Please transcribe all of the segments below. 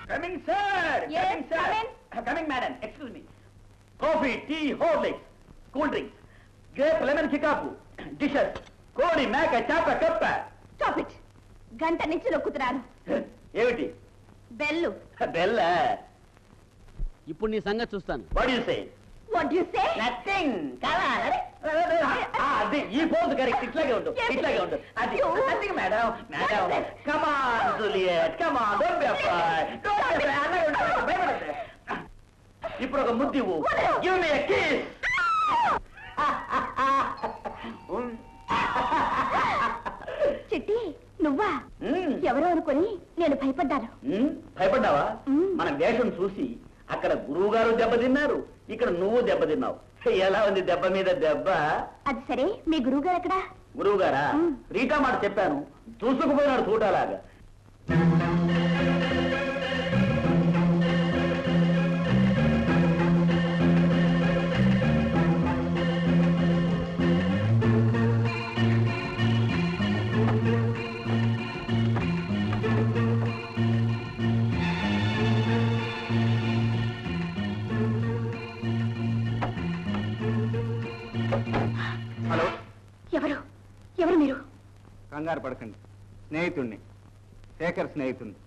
Coming, sir. Yes, coming, sir. come in. Coming, madam. Excuse me. Coffee, tea, Horlicks, cool drinks, grape, lemon, kikapu, dishes, కోడి మేక చేప కప్ప. Stop it. గంట నుంచి నొక్కుతున్నాను. ఏమిటి? Bell. బెల్ల. ఇప్పుడు నీ సంగతి చూస్తాను. What do you say? What do you say? Nothing. Come on. అది ఈ పోజ్ కరెక్ట్. ఇట్లాగే ఉండు. ఇట్లాగే ఉండు. అది nothing madam. Madam. Come on, Juliet. Come on. Don't be afraid. Don't be afraid. అలాగే ఉండు. భయపడద్దు. ఇప్పుడు ఒక ముద్దు ఇవ్వు. Give me a kiss. చిట్టి నువ్వా? ఎవరో అనుకుని నేను భయపడ్డాను. భయపడ్డావా? మన వేషం చూసి అక్కడ గురువు గారు దెబ్బతిన్నారు, ఇక్కడ నువ్వు దెబ్బతిన్నావు. ఎలా ఉంది దెబ్బ మీద దెబ్బ? అది సరే, మీ గురువు గారు ఎక్కడా? గురువు గారా? రీటా మాట చెప్పాను, చూసుకుపోయినాడు చూడాలాగా. హలో, ఎవరు ఎవరు మీరు? కంగారు పడకండి, స్నేహితుణ్ణి, శేఖర్ స్నేహితుణ్ణి.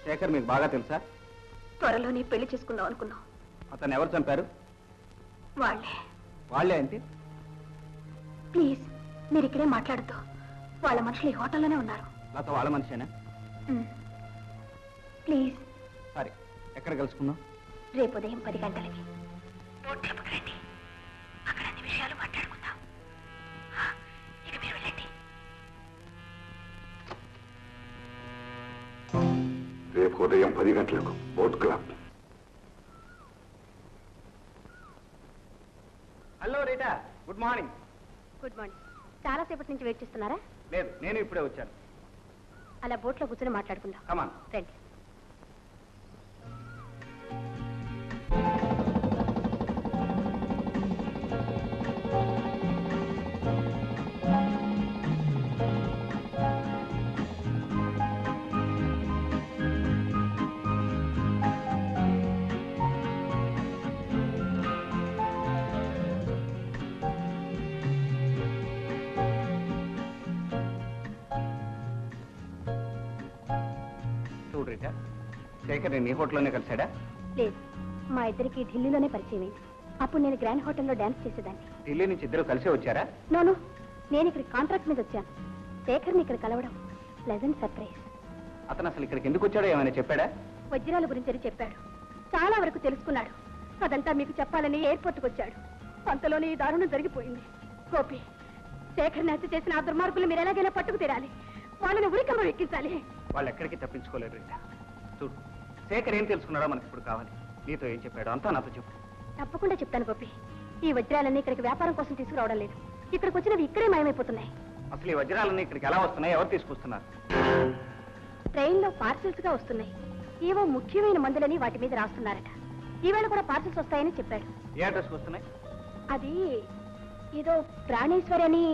శేఖర్ మీకు బాగా తెలుసా? త్వరలోనే పెళ్లి చేసుకుందాం అనుకున్నాం. అతను ఎవరు చంపారు? వాళ్ళే. వాళ్ళే అంటే? ప్లీజ్ మీరు ఇక్కడే మాట్లాడుతూ, వాళ్ళ మనుషులు ఈ హోటల్లోనే ఉన్నారు. లత వాళ్ళ మనిషేనా? ప్లీజ్. సరే, ఎక్కడ కలుసుకుందాం? రేపు ఉదయం 10 గంటలకి బోట్ క్లబ్కి రండి. అక్కడ అన్ని విషయాలు మాట్లాడుకుందాం. ఇక మీరు వెళ్ళండి. రేపు ఉదయం 10 గంటలకు boat club. Hello Rita, good morning. Good morning. చాలాసేపటి నుంచి వెయిట్ చేస్తున్నారా? లేదు, నేను ఇప్పుడే వచ్చాను. అలా బోట్లో కూర్చొని మాట్లాడుకుందాం. కమాన్. రండి. చూడు రీటా, శేఖర్ నేను ఈ హోటల్లోనే కలిశాడా? లేదు, మా ఇద్దరికి ఢిల్లీలోనే పరిచయం అయింది. అప్పుడు నేను గ్రాండ్ హోటల్లో డాన్స్ చేసేదాన్ని. ఢిల్లీ నుంచి ఇద్దరు కలిసే వచ్చారా? నోను, నేను ఇక్కడ కాంట్రాక్ట్ మీద వచ్చాను. శేఖర్ని ఇక్కడ కలవడం ప్లెజెంట్ సర్ప్రైజ్. అతను అసలు ఇక్కడికి ఎందుకు వచ్చాడో ఏమైనా చెప్పాడా? వజ్రాల గురించి చెప్పాడు. చాలా వరకు తెలుసుకున్నాడు. అదంతా మీకు చెప్పాలని ఎయిర్పోర్ట్కి వచ్చాడు. అంతలోనే ఈ దారుణం జరిగిపోయింది. గోపి, శేఖర్ని హత్య చేసిన ఆ దుర్మార్గులు మీరు ఎలాగైనా పట్టుకు తీరాలి. వాళ్ళని ఉరికమ్మ ఎక్కించాలి. వాళ్ళు ఎక్కడికి తప్పించుకోలేరు రీటా. చూడు, శేఖర్ ఏం తెలుసుకున్నాడో మనకి ఇప్పుడు కావాలి. నీతో ఏం చెప్పాడో అంతా నాతో చెప్పు. తప్పకుండా చెప్తాను గోపి. ఈ వజ్రాలన్నీ ఇక్కడికి వ్యాపారం కోసం తీసుకురావడం లేదు. ఇక్కడికి వచ్చినవి ఇక్కడే మాయమైపోతున్నాయి. అసలు ఈ వజ్రాలన్నీ ఇక్కడికి ఎలా వస్తున్నాయి? ఎవరు తీసుకొస్తున్నారు? ట్రైన్లో పార్సిల్స్ గా వస్తున్నాయి. ఏవో ముఖ్యమైన మందులని వాటి మీద రాస్తున్నారట. ఈవేళ కూడా పార్సిల్స్ వస్తాయని చెప్పాడు. ఏ అడ్రస్కి వస్తున్నాయి? అది ఏదో ప్రాణేశ్వరి అని.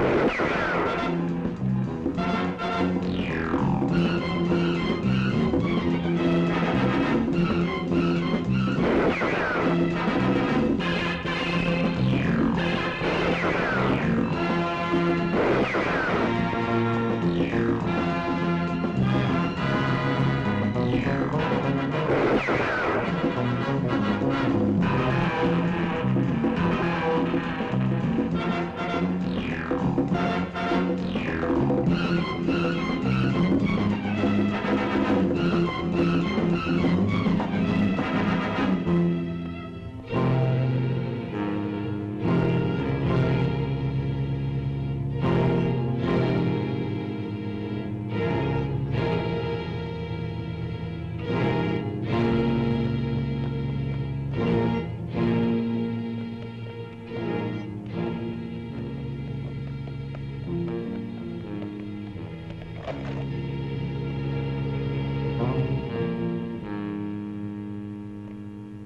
ఆ